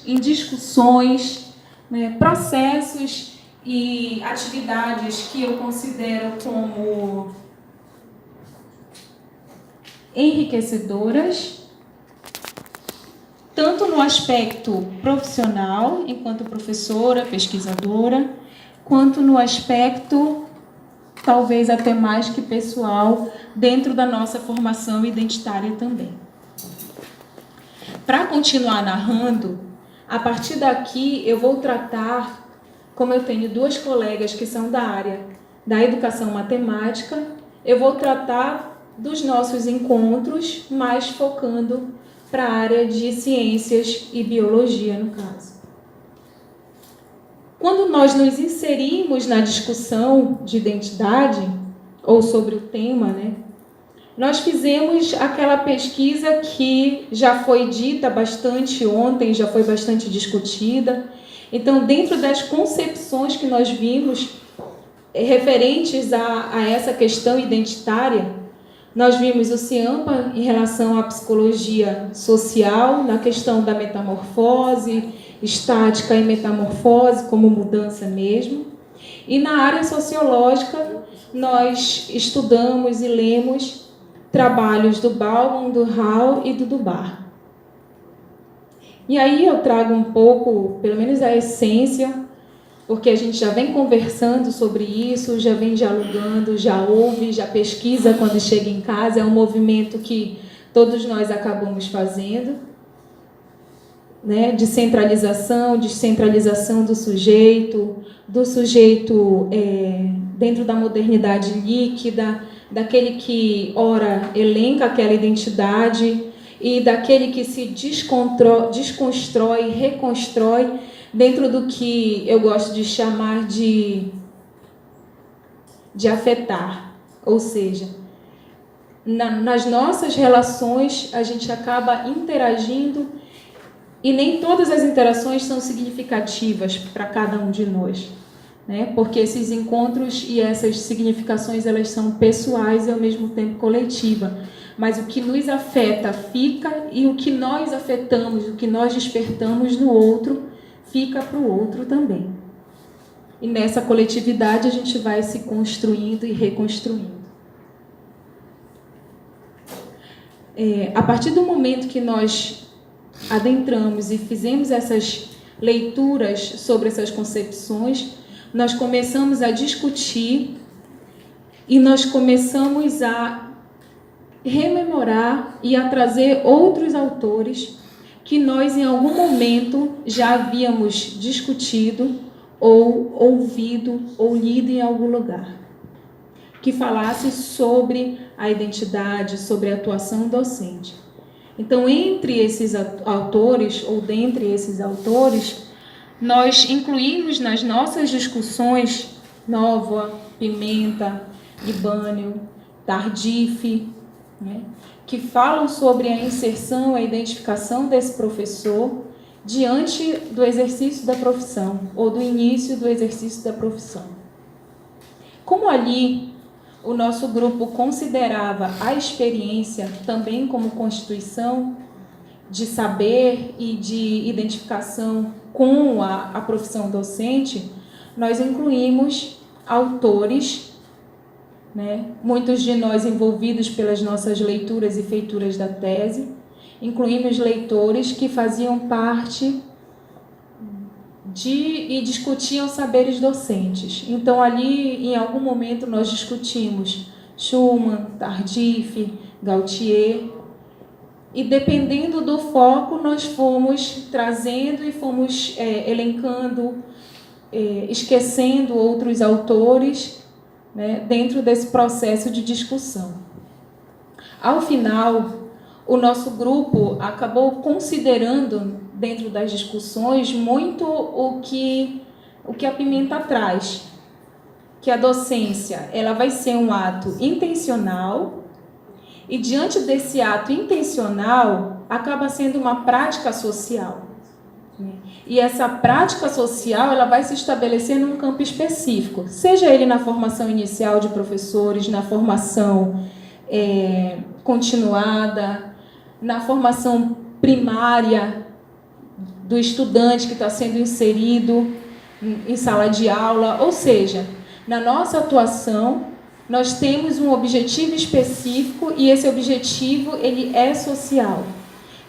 em discussões, né, processos e atividades que eu considero como enriquecedoras, tanto no aspecto profissional, enquanto professora, pesquisadora, quanto no aspecto, talvez até mais que pessoal, dentro da nossa formação identitária também. Para continuar narrando, a partir daqui eu vou tratar, como eu tenho duas colegas que são da área da educação matemática, eu vou tratar dos nossos encontros, mais focando para a área de ciências e biologia, no caso. Quando nós nos inserimos na discussão de identidade, ou sobre o tema, né, nós fizemos aquela pesquisa que já foi dita bastante ontem, já foi bastante discutida. Então, dentro das concepções que nós vimos referentes a essa questão identitária, nós vimos o CIAMPA em relação à psicologia social, na questão da metamorfose, estática e metamorfose, como mudança mesmo. E na área sociológica, nós estudamos e lemos trabalhos do Bauman, do Hall e do Dubar. E aí eu trago um pouco, pelo menos a essência, porque a gente já vem conversando sobre isso, já vem dialogando, já ouve, já pesquisa quando chega em casa. É um movimento que todos nós acabamos fazendo, né? Descentralização do sujeito dentro da modernidade líquida, daquele que, ora, elenca aquela identidade e daquele que se desconstrói, reconstrói dentro do que eu gosto de chamar de afetar. Ou seja, nas nossas relações a gente acaba interagindo e nem todas as interações são significativas para cada um de nós, né? Porque esses encontros e essas significações, elas são pessoais e ao mesmo tempo coletiva. Mas o que nos afeta fica, e o que nós afetamos, o que nós despertamos no outro, fica para o outro também. E nessa coletividade a gente vai se construindo e reconstruindo. A partir do momento que nós adentramos e fizemos essas leituras sobre essas concepções, nós começamos a discutir e nós começamos a rememorar e a trazer outros autores que nós em algum momento já havíamos discutido ou ouvido ou lido em algum lugar, que falasse sobre a identidade, sobre a atuação docente. Então, entre esses autores, ou dentre esses autores, nós incluímos nas nossas discussões Novoa, Pimenta, Libânio, Tardif, né, que falam sobre a inserção, a identificação desse professor diante do exercício da profissão, ou do início do exercício da profissão. Como ali o nosso grupo considerava a experiência também como constituição de saber e de identificação com a profissão docente, nós incluímos autores, né, muitos de nós envolvidos pelas nossas leituras e feituras da tese, incluímos leitores que faziam parte e discutiam saberes docentes. Então, ali, em algum momento, nós discutimos Schumann, Tardif, Gautier, e dependendo do foco, nós fomos trazendo e fomos elencando, esquecendo outros autores, né, dentro desse processo de discussão. Ao final, o nosso grupo acabou considerando, dentro das discussões, muito o que a Pimenta traz, que a docência ela vai ser um ato intencional, e diante desse ato intencional, acaba sendo uma prática social. E essa prática social ela vai se estabelecer num campo específico, seja ele na formação inicial de professores, na formação continuada, na formação primária do estudante que está sendo inserido em sala de aula, ou seja, na nossa atuação, nós temos um objetivo específico e esse objetivo ele é social.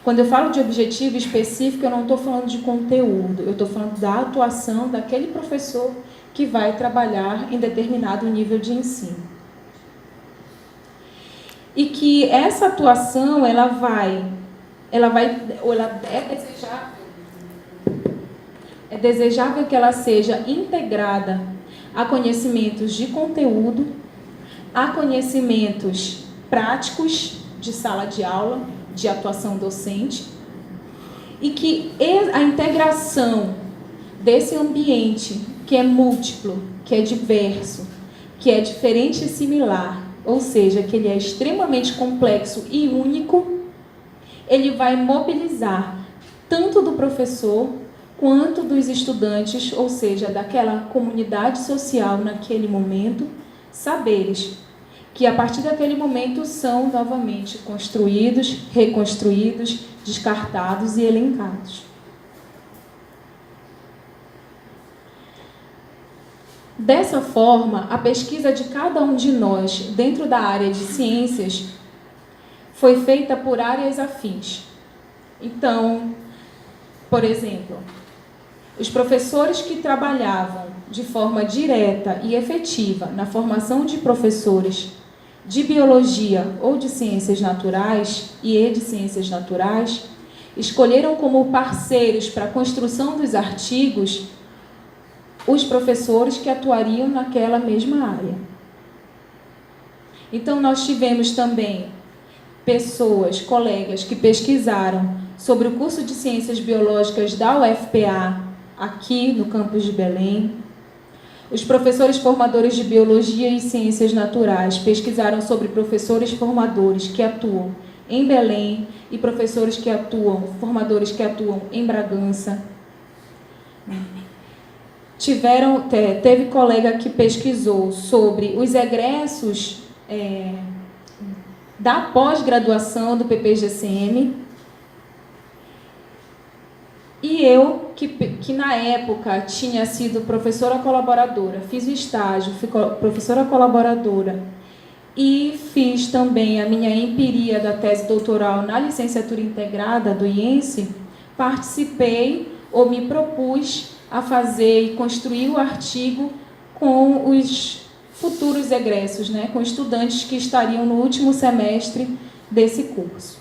Quando eu falo de objetivo específico, eu não estou falando de conteúdo, eu estou falando da atuação daquele professor que vai trabalhar em determinado nível de ensino. E que essa atuação, é desejável que ela seja integrada a conhecimentos de conteúdo, a conhecimentos práticos de sala de aula, de atuação docente, e que a integração desse ambiente que é múltiplo, que é diverso, que é diferente e similar, ou seja, que ele é extremamente complexo e único, ele vai mobilizar tanto do professor quanto dos estudantes, ou seja, daquela comunidade social naquele momento, saberes que a partir daquele momento são novamente construídos, reconstruídos, descartados e elencados. Dessa forma, a pesquisa de cada um de nós dentro da área de ciências foi feita por áreas afins. Então, por exemplo, os professores que trabalhavam de forma direta e efetiva na formação de professores de biologia ou de ciências naturais e de ciências naturais escolheram como parceiros para a construção dos artigos os professores que atuariam naquela mesma área. Então, nós tivemos também pessoas, colegas, que pesquisaram sobre o curso de Ciências Biológicas da UFPA, aqui no campus de Belém. Os professores formadores de Biologia e Ciências Naturais pesquisaram sobre professores formadores que atuam em Belém e professores que atuam, formadores que atuam em Bragança. Teve colega que pesquisou sobre os egressos da pós-graduação do PPGCM. E eu, que na época tinha sido professora colaboradora, fiz o estágio, fui professora colaboradora e fiz também a minha empiria da tese doutoral na licenciatura integrada do IENSE, participei ou me propus a fazer e construir o artigo com os futuros egressos, né, com estudantes que estariam no último semestre desse curso.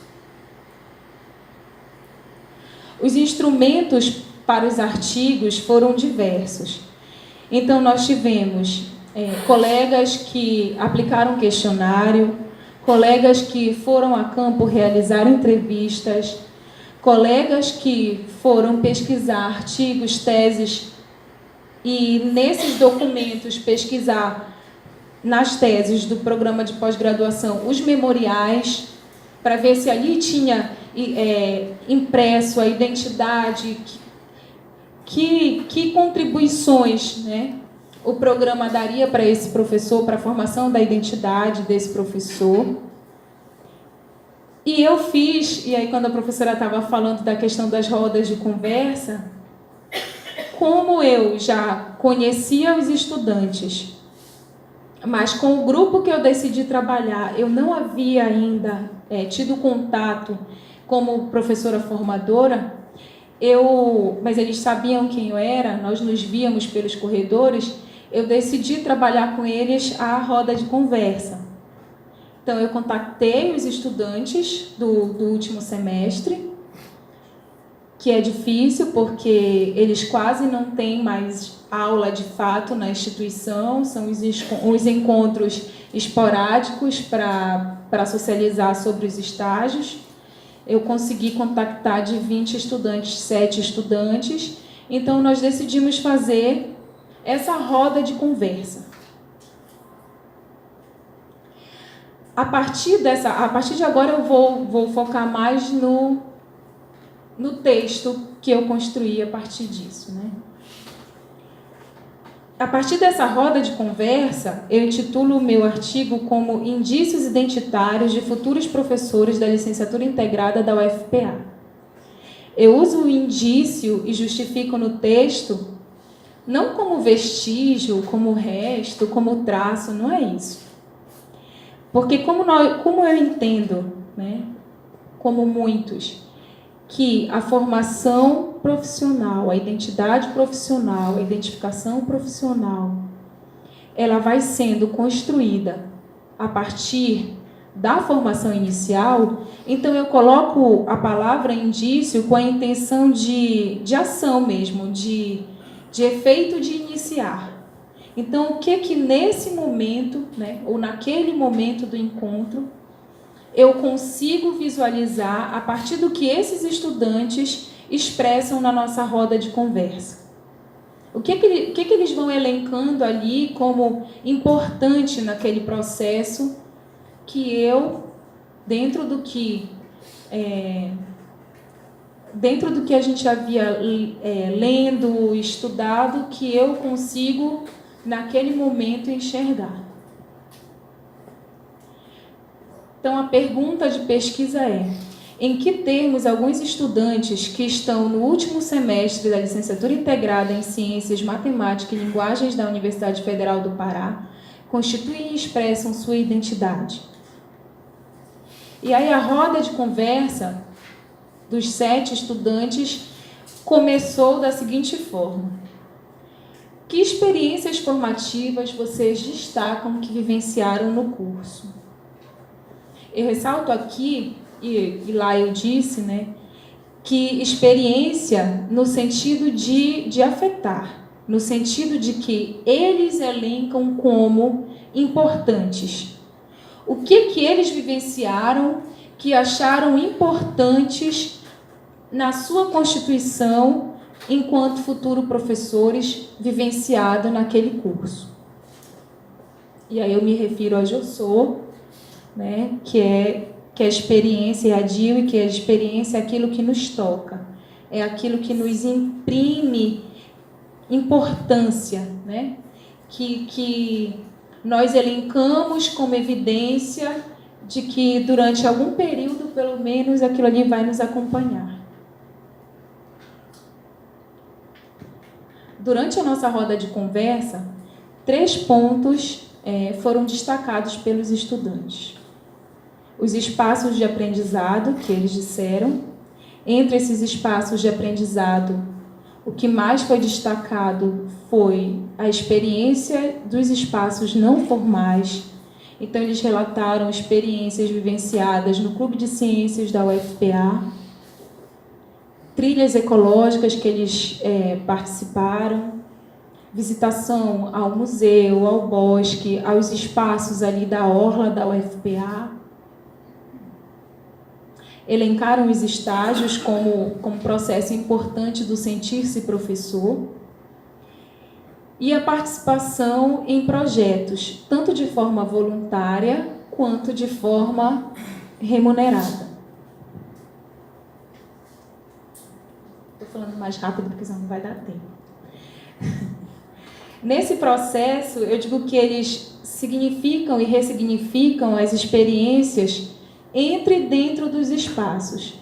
Os instrumentos para os artigos foram diversos. Então, nós tivemos colegas que aplicaram questionário, colegas que foram a campo realizar entrevistas, colegas que foram pesquisar artigos, teses, e nesses documentos pesquisar nas teses do programa de pós-graduação os memoriais, para ver se ali tinha impresso a identidade, que contribuições, né, o programa daria para esse professor, para a formação da identidade desse professor. E eu fiz, e aí quando a professora estava falando da questão das rodas de conversa, como eu já conhecia os estudantes, mas com o grupo que eu decidi trabalhar, eu não havia ainda tido contato como professora formadora, mas eles sabiam quem eu era, nós nos víamos pelos corredores, eu decidi trabalhar com eles a roda de conversa. Então, eu contatei os estudantes do último semestre, que é difícil porque eles quase não têm mais aula de fato na instituição, são os encontros esporádicos para socializar sobre os estágios. Eu consegui contactar de 20 estudantes, 7 estudantes, então nós decidimos fazer essa roda de conversa. A partir de agora eu vou focar mais no texto que eu construí a partir disso, né? A partir dessa roda de conversa, eu intitulo o meu artigo como Indícios Identitários de Futuros Professores da Licenciatura Integrada da UFPA. Eu uso o indício e justifico no texto, não como vestígio, como resto, como traço, não é isso. Porque como eu entendo, né, como muitos, que a formação profissional, a identidade profissional, a identificação profissional, ela vai sendo construída a partir da formação inicial, então eu coloco a palavra indício com a intenção de ação mesmo, de efeito de iniciar. Então, o que nesse momento, né, ou naquele momento do encontro, eu consigo visualizar a partir do que esses estudantes expressam na nossa roda de conversa? O que eles vão elencando ali como importante naquele processo que eu, dentro do que a gente havia lendo, estudado, que eu consigo, naquele momento, enxergar. Então, a pergunta de pesquisa é: em que termos alguns estudantes que estão no último semestre da licenciatura integrada em Ciências, Matemática e Linguagens da Universidade Federal do Pará constituem e expressam sua identidade? E aí a roda de conversa dos 7 estudantes começou da seguinte forma: que experiências formativas vocês destacam que vivenciaram no curso? Eu ressalto aqui, e lá eu disse, né, que experiência no sentido de afetar, no sentido de que eles elencam como importantes. O que eles vivenciaram que acharam importantes na sua constituição enquanto futuros professores vivenciado naquele curso. E aí eu me refiro a Jossô, né, que é a experiência, e a Dil, que a experiência é aquilo que nos toca, é aquilo que nos imprime importância, né, que nós elencamos como evidência de que durante algum período, pelo menos, aquilo ali vai nos acompanhar. Durante a nossa roda de conversa, 3 pontos foram destacados pelos estudantes. Os espaços de aprendizado, que eles disseram. Entre esses espaços de aprendizado, o que mais foi destacado foi a experiência dos espaços não formais. Então, eles relataram experiências vivenciadas no Clube de Ciências da UFPA, trilhas ecológicas que eles participaram, visitação ao museu, ao bosque, aos espaços ali da orla da UFPA. Elencaram os estágios como processo importante do sentir-se professor e a participação em projetos, tanto de forma voluntária quanto de forma remunerada. Estou falando mais rápido porque senão não vai dar tempo. Nesse processo, eu digo que eles significam e ressignificam as experiências dentro dos espaços.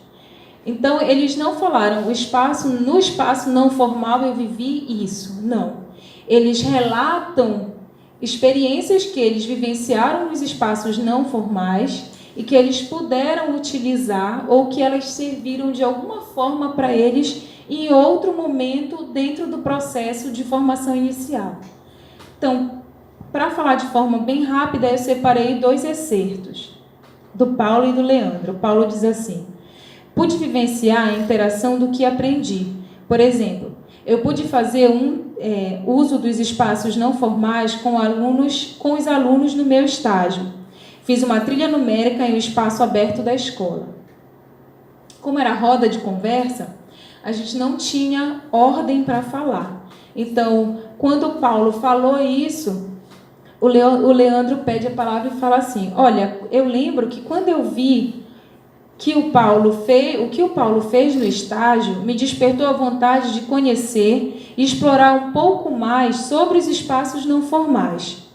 Então, eles não falaram, no espaço não formal eu vivi isso. Não. Eles relatam experiências que eles vivenciaram nos espaços não formais e que eles puderam utilizar ou que elas serviram de alguma forma para eles em outro momento dentro do processo de formação inicial. Então, para falar de forma bem rápida, eu separei 2 excertos, do Paulo e do Leandro. O Paulo diz assim: pude vivenciar a interação do que aprendi. Por exemplo, eu pude fazer uso dos espaços não formais com os alunos no meu estágio. Fiz uma trilha numérica em um espaço aberto da escola. Como era roda de conversa, a gente não tinha ordem para falar. Então, quando o Paulo falou isso, o Leandro pede a palavra e fala assim: olha, eu lembro que quando eu vi o que o Paulo fez no estágio, me despertou a vontade de conhecer e explorar um pouco mais sobre os espaços não formais.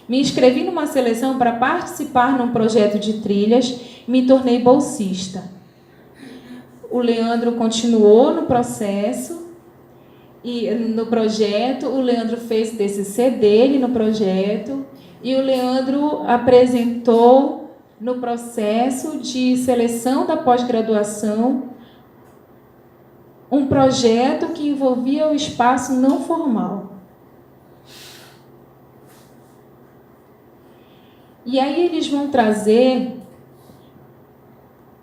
Me inscrevi numa seleção para participar num projeto de trilhas e me tornei bolsista. o Leandro continuou no processo, e no projeto, o Leandro fez o TCC dele no projeto, e o Leandro apresentou no processo de seleção da pós-graduação um projeto que envolvia o espaço não formal. E aí eles vão trazer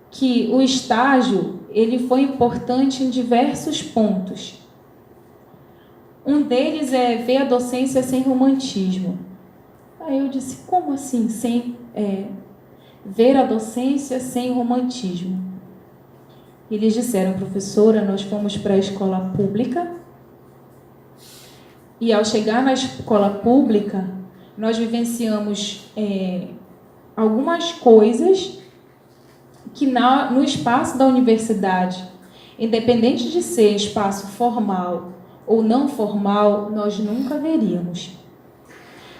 que o estágio ele foi importante em diversos pontos. Um deles é ver a docência sem romantismo. Aí eu disse, como assim, ver a docência sem romantismo? Eles disseram, professora, nós fomos para a escola pública e ao chegar na escola pública, nós vivenciamos algumas coisas que no espaço da universidade, independente de ser espaço formal ou não formal, nós nunca veríamos.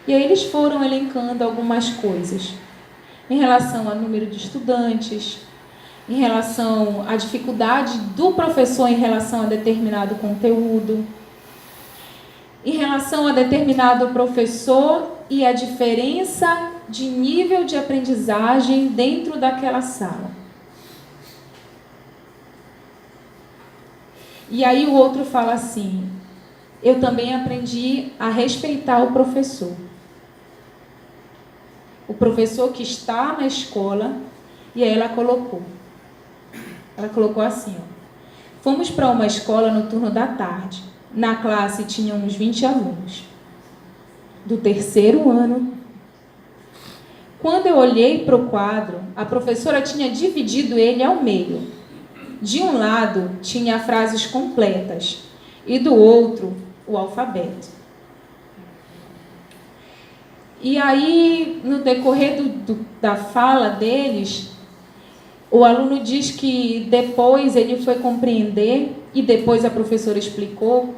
E aí eles foram elencando algumas coisas em relação ao número de estudantes, em relação à dificuldade do professor em relação a determinado conteúdo, em relação a determinado professor e a diferença de nível de aprendizagem dentro daquela sala. E aí o outro fala assim, eu também aprendi a respeitar o professor. O professor que está na escola, e aí ela colocou assim, ó, fomos para uma escola no turno da tarde. Na classe tinham uns 20 alunos, do terceiro ano. Quando eu olhei para o quadro, a professora tinha dividido ele ao meio. De um lado, tinha frases completas, e do outro, o alfabeto. E aí, no decorrer da fala deles, o aluno diz que depois ele foi compreender, e depois a professora explicou,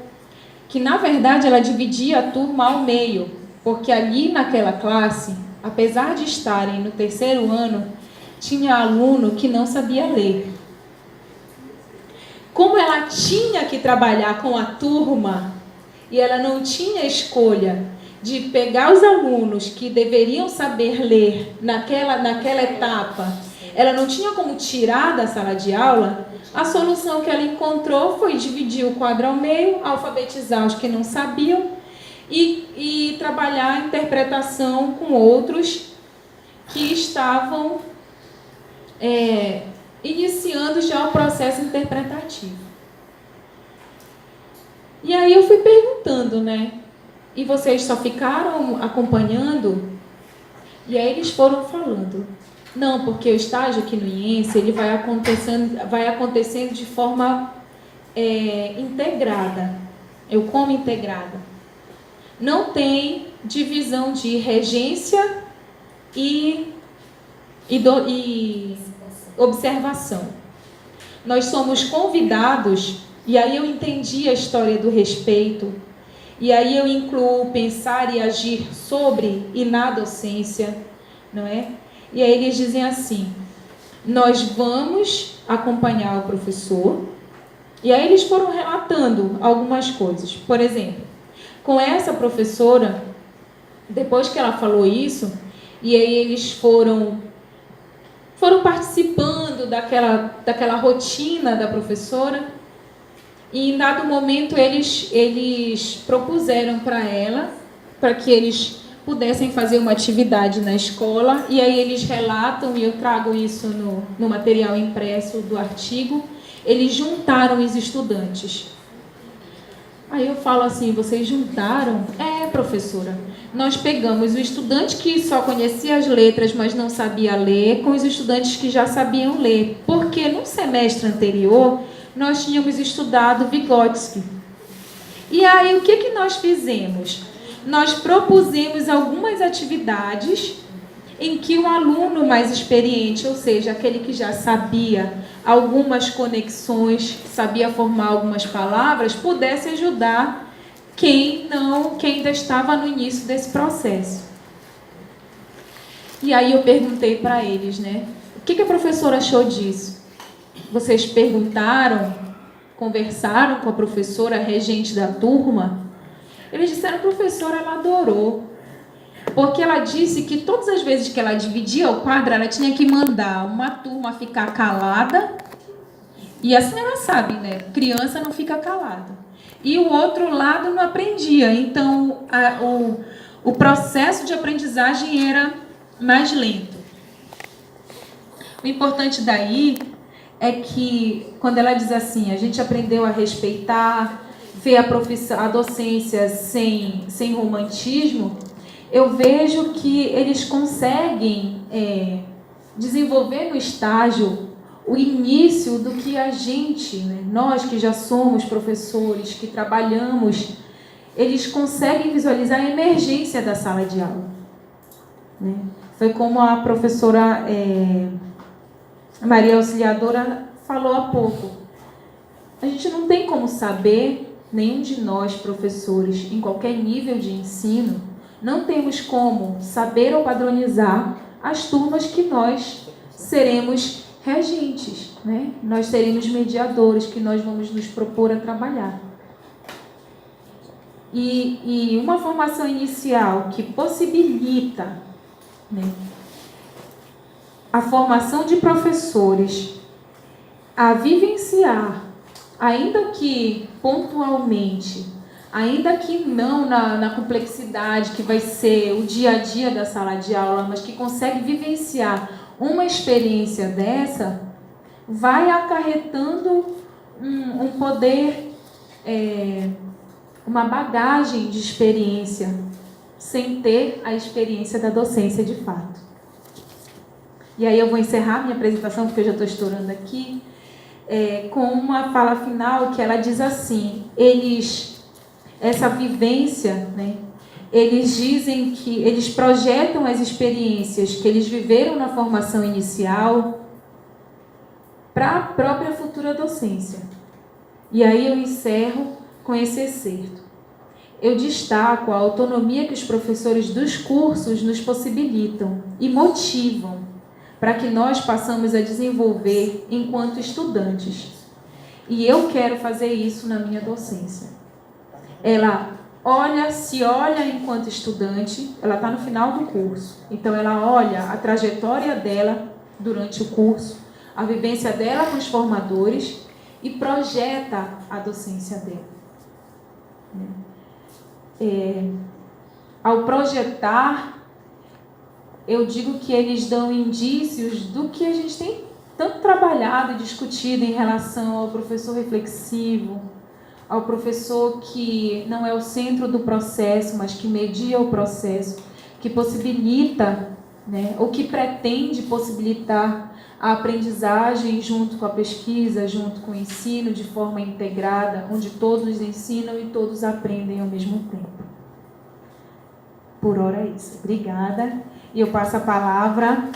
que na verdade ela dividia a turma ao meio, porque ali naquela classe, apesar de estarem no terceiro ano, tinha aluno que não sabia ler. Como ela tinha que trabalhar com a turma, e ela não tinha escolha de pegar os alunos que deveriam saber ler naquela etapa, ela não tinha como tirar da sala de aula, a solução que ela encontrou foi dividir o quadro ao meio, alfabetizar os que não sabiam e trabalhar a interpretação com outros que estavam iniciando já o processo interpretativo. E aí eu fui perguntando, né? E vocês só ficaram acompanhando? E aí eles foram falando. Não, porque o estágio aqui no IENSE, ele vai acontecendo de forma integrada. Eu como integrada. Não tem divisão de regência e observação. Nós somos convidados, e aí eu entendi a história do respeito, e aí eu incluo pensar e agir sobre e na docência, não é? E aí eles dizem assim, nós vamos acompanhar o professor, e aí eles foram relatando algumas coisas. Por exemplo, com essa professora, depois que ela falou isso, e aí eles foram participando daquela rotina da professora, e em dado momento eles propuseram para ela, para que eles pudessem fazer uma atividade na escola, e aí eles relatam, e eu trago isso no material impresso do artigo, eles juntaram os estudantes. Aí eu falo assim, vocês juntaram? Professora, nós pegamos o estudante que só conhecia as letras, mas não sabia ler, com os estudantes que já sabiam ler, porque no semestre anterior nós tínhamos estudado Vygotsky. E aí o que nós fizemos? Nós propusemos algumas atividades em que o aluno mais experiente, ou seja, aquele que já sabia algumas conexões, sabia formar algumas palavras, pudesse ajudar quem ainda estava no início desse processo. E aí eu perguntei para eles, né? O que a professora achou disso? vocês perguntaram, conversaram com a professora regente da turma, eles disseram: professora, ela adorou. Porque ela disse que todas as vezes que ela dividia o quadro, ela tinha que mandar uma turma ficar calada. E assim ela sabe, né? Criança não fica calada. E o outro lado não aprendia. Então, o processo de aprendizagem era mais lento. O importante daí é que, quando ela diz assim, a gente aprendeu a respeitar, ver a docência sem romantismo, eu vejo que eles conseguem desenvolver no estágio o início do que a gente, né, nós que já somos professores, que trabalhamos, eles conseguem visualizar a emergência da sala de aula. Né? Foi como a professora Maria Auxiliadora falou há pouco. A gente não tem como saber, nenhum de nós professores, em qualquer nível de ensino, não temos como saber ou padronizar as turmas que nós seremos regentes, né? Nós seremos mediadores, que nós vamos nos propor a trabalhar. E uma formação inicial que possibilita, né, a formação de professores a vivenciar, ainda que pontualmente, ainda que não na complexidade que vai ser o dia a dia da sala de aula, mas que consegue vivenciar uma experiência dessa, vai acarretando um poder, uma bagagem de experiência, sem ter a experiência da docência de fato. E aí eu vou encerrar minha apresentação, porque eu já estou estourando aqui, com uma fala final que ela diz assim: essa vivência, né, eles dizem que eles projetam as experiências que eles viveram na formação inicial para a própria futura docência. E aí eu encerro com esse excerto. Eu destaco a autonomia que os professores dos cursos nos possibilitam e motivam para que nós possamos a desenvolver enquanto estudantes. E eu quero fazer isso na minha docência. Ela se olha enquanto estudante, ela está no final do curso. Então, ela olha a trajetória dela durante o curso, a vivência dela com os formadores e projeta a docência dela. Ao projetar, eu digo que eles dão indícios do que a gente tem tanto trabalhado e discutido em relação ao professor reflexivo, ao professor que não é o centro do processo, mas que media o processo, que possibilita, né, ou que pretende possibilitar a aprendizagem junto com a pesquisa, junto com o ensino, de forma integrada, onde todos ensinam e todos aprendem ao mesmo tempo. Por hora é isso. Obrigada. E eu passo a palavra